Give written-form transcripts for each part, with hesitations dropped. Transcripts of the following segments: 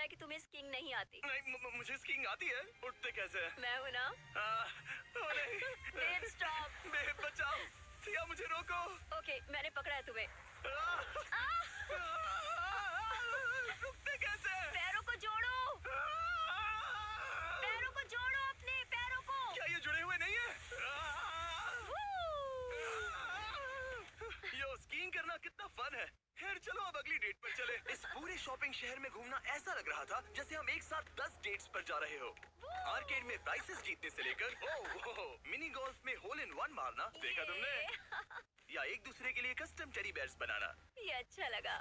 कि तुम्हें स्कीइंग नहीं आती। नहीं, मुझे स्कीइंग आती है। उठते कैसे हैं? मैं हूँ ना। ओ नहीं। Babe stop. बेब बचाओ। सिया मुझे रोको। ओके, मैंने पकड़ा है तुम्हें। रुकते कैसे? पैरों को जोड़ो। पैरों को जोड़ो, अपने पैरों को। क्या ये जुड़े हुए नहीं है? यो स्कीइंग करना कितना फन है। खैर चलो अब अगली डेट पर चले। इस पूरे शॉपिंग शहर में घूमना ऐसा लग रहा था जैसे हम एक साथ 10 डेट्स पर जा रहे हो। आर्केड में प्राइसेस जीतने से लेकर मिनी गोल्फ में होल इन वन मारना, देखा तुमने? या एक दूसरे के लिए कस्टम टेडी बेयर्स बनाना। ये अच्छा लगा।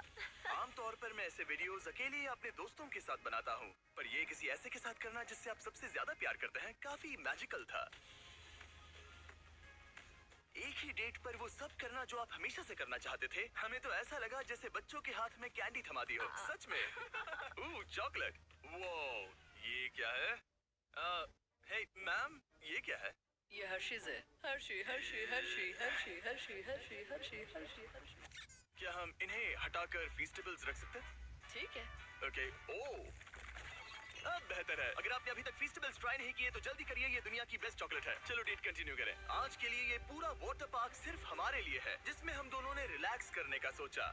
आमतौर पर मैं ऐसे वीडियोस अकेले या अपने दोस्तों के साथ बनाता हूँ, पर ये किसी ऐसे के साथ करना जिससे आप सबसे ज्यादा प्यार करते हैं काफी मैजिकल था। एक ही डेट पर वो सब करना जो आप हमेशा से करना चाहते थे। हमें तो ऐसा लगा जैसे बच्चों के हाथ में कैंडी थमा दी हो। सच में। चॉकलेट। वो ये क्या है? हे मैम, ये क्या है? ये हर्शीज है। Hershey Hershey Hershey Hershey Hershey Hershey Hershey Hershey Hershey. क्या हम इन्हें हटाकर फीस्टेबल्स रख सकते हैं? ठीक है। ओके। अब बेहतर है। अगर आपने अभी तक फीस्टेबल्स ट्राई नहीं किए तो जल्दी करिए, ये दुनिया की बेस्ट चॉकलेट है। चलो डेट कंटिन्यू करें। आज के लिए ये पूरा वाटर पार्क सिर्फ हमारे लिए है, जिसमें हम दोनों ने रिलैक्स करने का सोचा।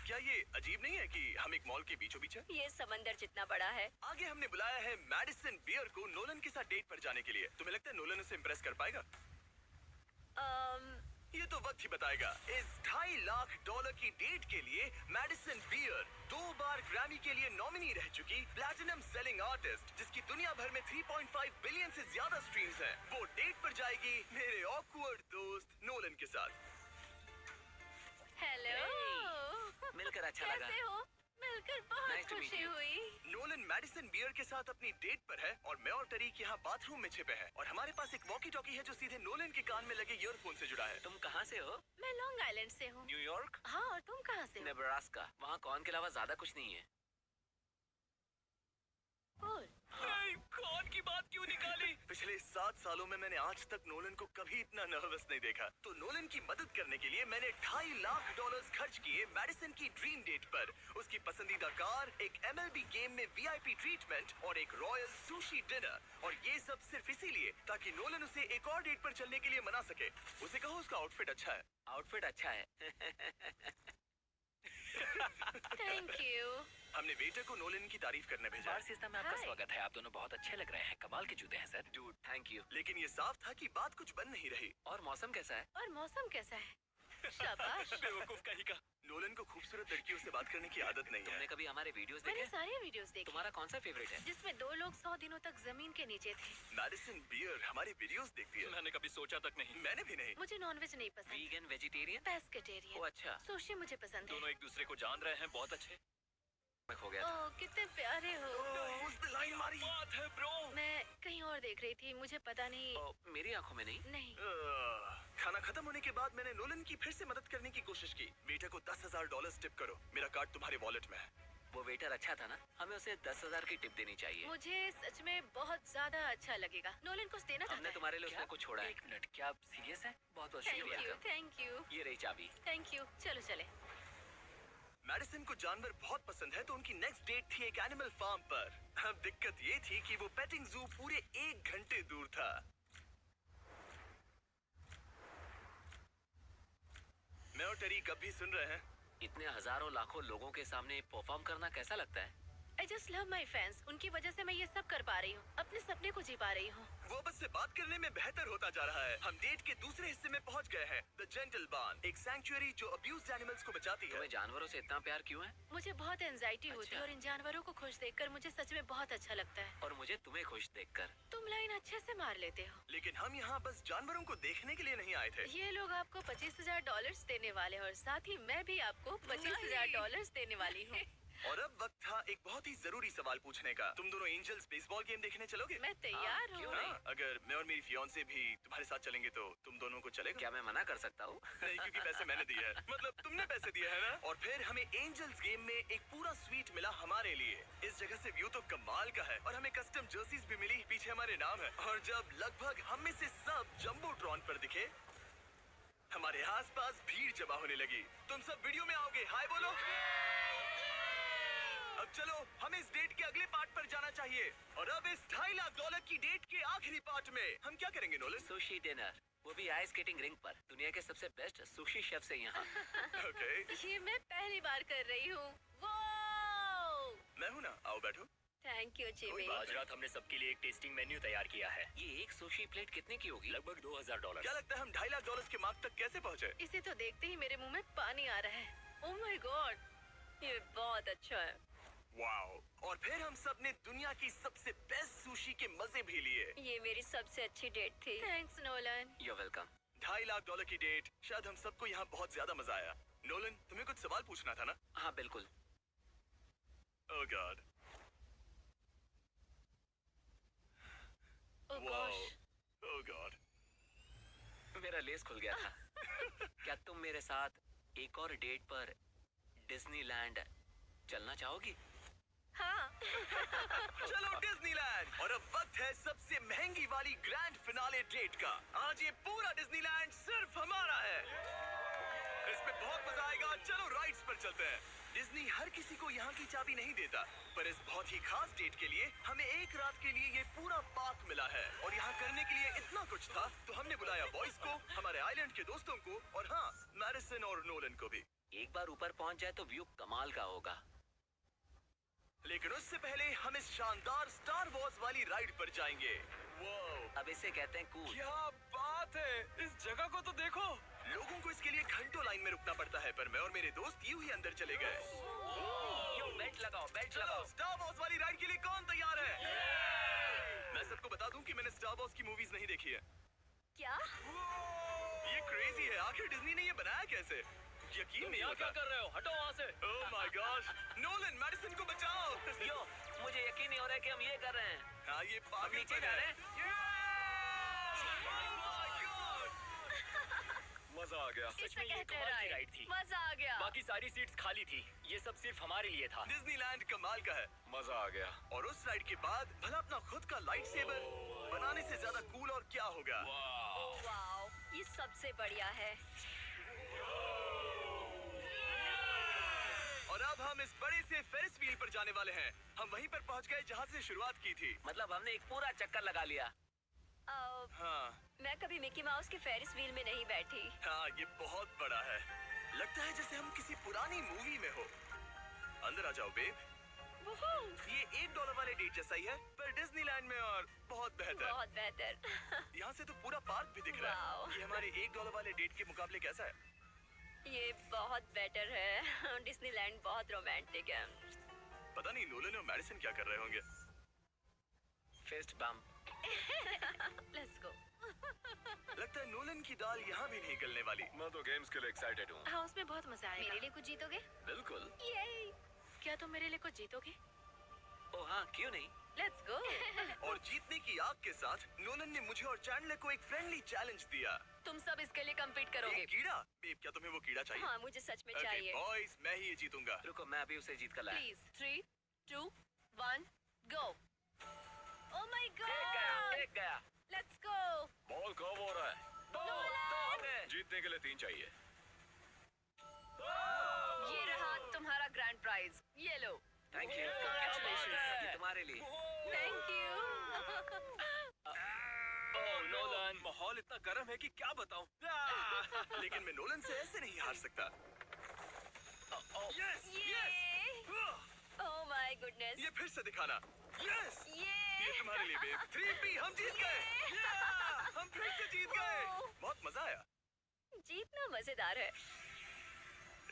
क्या ये अजीब नहीं है कि हम एक मॉल के बीचों बीच हैं? ये समंदर जितना बड़ा है। आगे हमने बुलाया है मैडिसन बियर को नोलन के साथ डेट पर जाने के लिए। तुम्हें लगता है नोलन उसे इम्प्रेस कर पाएगा? ये तो वक्त ही बताएगा। इस $2.5 लाख की डेट के लिए मैडिसन बियर 2 बार ग्रैमी के लिए नॉमिनी रह चुकी प्लैटिनम सेलिंग आर्टिस्ट, जिसकी दुनिया भर में 3.5 बिलियन से ज्यादा स्ट्रीम्स हैं, वो डेट पर जाएगी मेरे ऑकवर्ड दोस्त नोलन के साथ। हेलो। मिलकर अच्छा लगा। कैसे हो? मिलकर बहुत Nice to meet खुशी you. हुई। नोलन मैडिसन बियर के साथ अपनी डेट पर है और मैं और टरीक यहाँ बाथरूम में छिपे हैं, और हमारे पास एक वॉकी टॉकी है जो सीधे नोलन के कान में लगे ईयरफोन से जुड़ा है। तुम कहाँ से हो? मैं लॉन्ग आइलैंड से हूँ। न्यूयॉर्क? हाँ, और तुम कहाँ से हो? नेब्रास्का। वहाँ कॉर्न के अलावा ज्यादा कुछ नहीं है। बोल। कौन की बात क्यों निकाली? पिछले 7 सालों में मैंने आज तक नोलन को कभी इतना नर्वस नहीं देखा। तो नोलन की मदद करने के लिए मैंने $2.5 लाख खर्च किए मैडिसन की ड्रीम डेट पर। उसकी पसंदीदा कार, एक MLB गेम में VIP ट्रीटमेंट और एक रॉयल सुशी डिनर। और ये सब सिर्फ इसीलिए ताकि नोलन उसे एक और डेट पर चलने के लिए मना सके। उसे कहो उसका आउटफिट अच्छा है। आउटफिट अच्छा है। Thank you. हमने वेटर को नोलन की तारीफ करने भेजा। बार सिस्टम में आपका Hi. स्वागत है। आप दोनों बहुत अच्छे लग रहे हैं। कमाल के जूते हैं सर। Dude, thank you. लेकिन ये साफ था कि बात कुछ बन नहीं रही। और मौसम कैसा है? और मौसम कैसा है? शाबाश। बेवकूफ कहीं का। नोलन को खूबसूरत लड़कियों से बात करने की आदत नहीं तुमने है। कभी हमारे वीडियोस मैंने देखे? सारे वीडियोस देखे तुम्हारा कौन सा फेवरेट है? जिसमें 2 लोग 100 दिनों तक जमीन के नीचे थे। मैडिसन बियर हमारी वीडियोस देखती है। मैंने कभी सोचा तक नहीं। मैंने भी नहीं। मुझे नॉनवेज नहीं पसंद। Vegan, vegetarian? पेस्केटेरियन। ओ अच्छा। सुशी मुझे पसंद है। दोनों एक दूसरे को जान रहे हैं, बहुत अच्छे। मैं खो गया था। ओह, कितने प्यारे हो। उसने लाइन मारी। बात है ब्रो। मैं कहीं और देख रही थी, मुझे पता नहीं। ओ, मेरी आंखों में नहीं। नहीं। खाना खत्म होने के बाद मैंने नोलन की फिर से मदद करने की कोशिश की। वेटर को $10,000 टिप करो। मेरा कार्ड तुम्हारे वॉलेट में है। वो वेटर अच्छा था ना? हमें उसे 10,000 की टिप देनी चाहिए। मुझे सच में बहुत ज्यादा अच्छा लगेगा। नोलन कुछ देना चाहता हमने है। तुम्हारे लिए उसमें कुछ छोड़ा है। एक मिनट, क्या आप सीरियस हैं? बहुत बहुत थैंक शुक्रिया। यू, थैंक यू, ये रही चाबी। Thank you. चलो चले। मैडिसन को जानवर बहुत पसंद है, तो उनकी नेक्स्ट डेट थी एक एनिमल फार्म पर। अब दिक्कत ये थी कि वो पेटिंग जू पूरे 1 घंटे दूर था। मैं और टरीक अब भी सुन रहे हैं। इतने हजारों लाखों लोगों के सामने परफॉर्म करना कैसा लगता है? I just love my fans. उनकी वजह से मैं ये सब कर पा रही हूँ, अपने सपने को जी पा रही हूँ। वो अब से बात करने में बेहतर होता जा रहा है। हम डेट के दूसरे हिस्से में पहुंच गए हैं। द जेंटल बार्न, एक सैंक्चुअरी जो अब्यूज्ड एनिमल्स को बचाती है। तुम्हें जानवरों से इतना प्यार क्यों है? मुझे बहुत एंजाइटी होती है अच्छा। और इन जानवरों को खुश देखकर मुझे सच में बहुत अच्छा लगता है। और मुझे तुम्हें खुश देखकर। तुम लाइन अच्छे से मार लेते हो। लेकिन हम यहाँ बस जानवरों को देखने के लिए नहीं आए थे। ये लोग आपको $25,000 देने वाले हैं और साथ ही मैं भी आपको $25,000 देने वाली हूँ। और अब वक्त था एक बहुत ही जरूरी सवाल पूछने का। तुम दोनों एंजल्स बेसबॉल गेम देखने चलोगे? मैं तैयार क्यों हूँ। नहीं? अगर मैं और मेरी फियांसे भी तुम्हारे साथ चलेंगे तो तुम दोनों को चलेगा? क्या मैं मना कर सकता हूँ? नहीं, क्योंकि पैसे मैंने दिए हैं। मतलब तुमने पैसे दिए हैं ना? और फिर हमें एंजल्स गेम में एक पूरा स्वीट मिला हमारे लिए। इस जगह से व्यू तो कमाल का है और हमें कस्टम जर्सीज भी मिली, पीछे हमारे नाम है। और जब लगभग हम में से सब जंबोट्रॉन पर दिखे, हमारे आसपास भीड़ जमा होने लगी। तुम सब वीडियो में आओगे? हाय बोलो। अब चलो हमें इस डेट के अगले पार्ट पर जाना चाहिए। और अब इस $2.5 लाख की डेट के आखिरी पार्ट में हम क्या करेंगे नोलन? सुशी डिनर, वो भी आइस स्केटिंग रिंग पर, दुनिया के सबसे बेस्ट सुशी शेफ से यहाँ। ओके, ये मैं पहली बार कर रही हूँ। वो मैं हूँ ना, आओ बैठो। Thank you Jimmy. आज रात हमने सबके लिए एक टेस्टिंग मेन्यू तैयार किया है। ये एक सुशी प्लेट कितने की होगी? लगभग $2000। क्या लगता है हम $2.5 लाख के मार्क तक कैसे पहुँचे? इसे तो देखते ही मेरे मुंह में पानी आ रहा है। ओह माय गॉड, ये बहुत अच्छा है। वाओ! और फिर हम सब ने दुनिया की सबसे बेस्ट सुशी के मजे भी लिए। ये मेरी सबसे अच्छी डेट थी। Thanks Nolan. You're welcome। $2.5 lakh की डेट, शायद हम सबको यहाँ बहुत ज्यादा मजा आया। नोलन, तुम्हें कुछ सवाल पूछना था ना? हाँ बिल्कुल। ओह गॉड, ओह वाओ, गॉश, ओह गॉड। मेरा लेस खुल गया था। क्या तुम मेरे साथ एक और डेट पर डिज्नीलैंड चलना चाहोगी? हाँ। चलो डिज्नीलैंड। और अब वक्त है सबसे महंगी वाली ग्रैंड फिनाले डेट का। आज ये पूरा डिज्नीलैंड सिर्फ हमारा है। इसमें बहुत मजा आएगा। चलो राइड्स पर चलते हैं। डिज्नी हर किसी को यहाँ की चाबी नहीं देता, पर इस बहुत ही खास डेट के लिए हमें एक रात के लिए ये पूरा पार्क मिला है। और यहाँ करने के लिए इतना कुछ था, तो हमने बुलाया बॉयज को, हमारे आइलैंड के दोस्तों को, और हाँ, मैडिसन और नोलन को भी। एक बार ऊपर पहुंच जाए तो व्यू कमाल का होगा। लेकिन उससे पहले हम इस शानदार स्टार वॉर्स वाली राइड पर जाएंगे। अब इसे कहते हैं कूल। क्या बात है! इस जगह को तो देखो। लोगों को इसके लिए घंटों लाइन में रुकना पड़ता है, पर मैं और मेरे दोस्त यूं ही अंदर चले गए। यो बेल्ट लगाओ, बेल्ट चलो लगाओ। स्टार वॉर्स वाली राइड के लिए कौन तैयार है? मैं सबको बता दूं कि मैंने स्टार वॉर्स की मूवीज नहीं देखी है। क्या? ये क्रेजी है। आखिर डिज्नी ने ये बनाया कैसे? यकीन नहीं यहाँ होता। क्या कर रहे हो? हटो वहाँ से। Oh my god! Nolan, Madison को बचाओ। यो, मुझे यकीन नहीं हो रहा है कि हम ये कर रहे हैं। हाँ, ये हम पागल नीचे जा रहे हैं। मजा आ गया। सच इसे में ये कहते हैं कमाल की राइड। राइड थी। मजा आ गया। बाकी सारी सीट्स खाली थी। ये सब सिर्फ हमारे लिए था। डिज्नीलैंड कमाल का है। मजा आ गया। और उस राइड के बाद भला अपना खुद का लाइट सेबर बनाने से ज्यादा कूल और क्या होगा? वाओ, ये सबसे बढ़िया है। और अब हम इस बड़े से फेरिस व्हील पर जाने वाले हैं। हम वहीं पर पहुंच गए जहां से शुरुआत की थी। मतलब हमने एक पूरा चक्कर लगा लिया। हाँ, मैं कभी मिकी माउस के फेरिस व्हील में नहीं बैठी। हाँ, ये बहुत बड़ा है। लगता है जैसे हम किसी पुरानी मूवी में हो। अंदर आ जाओ बेब। ये $1 वाले डेट जैसा ही है, पर डिज्नीलैंड में और बहुत बेहतर। बहुत बेहतर। यहाँ से तो पूरा पार्क भी दिख रहा वाओ। है। ये हमारे $1 वाले डेट के मुकाबले कैसा है? ये बहुत बेटर है। डिज्नीलैंड बहुत रोमांटिक है। पता नहीं नोलन और मैडिसन क्या कर रहे होंगे। Fist bump. Let's go. लगता है नोलन की दाल यहाँ भी नहीं गलने वाली। मैं तो गेम्स के लिए एक्साइटेड हूँ। हाँ, उसमें बहुत मजा आएगा। मेरे लिए कुछ जीतोगे? बिल्कुल। ये क्या तुम मेरे लिए कुछ जीतोगे? ओ हाँ, क्यों नहीं? Let's go. और जीतने की आग के साथ नोलन ने मुझे और चैंडलर को एक फ्रेंडली चैलेंज दिया। तुम सब इसके लिए कम्पीट करोगे। एक कीड़ा? बेब, क्या तुम्हें वो कीड़ा चाहिए? हाँ, मुझे सच में Okay, चाहिए। boys, मैं ही ये जीतूंगा। रुको, मैं अभी उसे जीत कर लाया। Please 3, 2, 1, go. ओह माय एक गया, गॉड, एक गया। Let's go. बॉल कब हो रहा है? नोलन! जीतने के लिए 3 चाहिए। ये रहा तुम्हारा ग्रैंड प्राइज। ये लो। Thank you. Congratulations. ये तुम्हारे लिए। Thank you. ओह नोलन, माहौल इतना गर्म है कि क्या बताऊं। लेकिन मैं नोलन से ऐसे नहीं हार सकता। Yes, yes! Oh my goodness. ये फिर से दिखाना। Yes! ये तुम्हारे लिए बेब। 3P, हम जीत गए। Yeah! हम फिर से जीत गए। बहुत मजा आया। जीतना मजेदार है।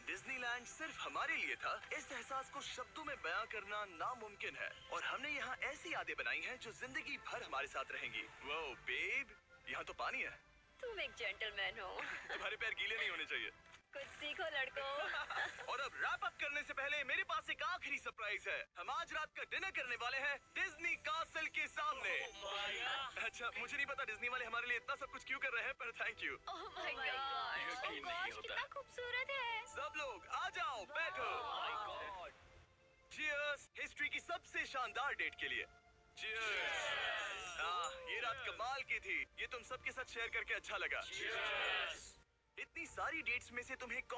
डिज्नीलैंड सिर्फ हमारे लिए था। इस एहसास को शब्दों में बयां करना नामुमकिन है। और हमने यहाँ ऐसी यादें बनाई हैं जो जिंदगी भर हमारे साथ रहेंगी। वो बेब, यहाँ तो पानी है। तुम एक जेंटलमैन हो। तुम्हारे पैर गीले नहीं होने चाहिए। कुछ सीखो लड़कों। और अब रैप अप करने से पहले मेरे पास एक आखिरी सरप्राइज है। हम आज रात का डिनर करने वाले हैं डिज्नी कासल के सामने। अच्छा, मुझे नहीं पता डिज्नी वाले हमारे लिए इतना सब कुछ क्यों कर रहे हैं, पर thank you. Oh my God, यकीन नहीं होता। कितना खूबसूरत है। सब लोग आ जाओ, बैठो। Cheers! हिस्ट्री की सबसे शानदार डेट के लिए। Cheers! ये रात कमाल की थी। ये तुम सबके साथ शेयर करके अच्छा लगा। इतनी सारी डेट्स में से तुम्हें कौन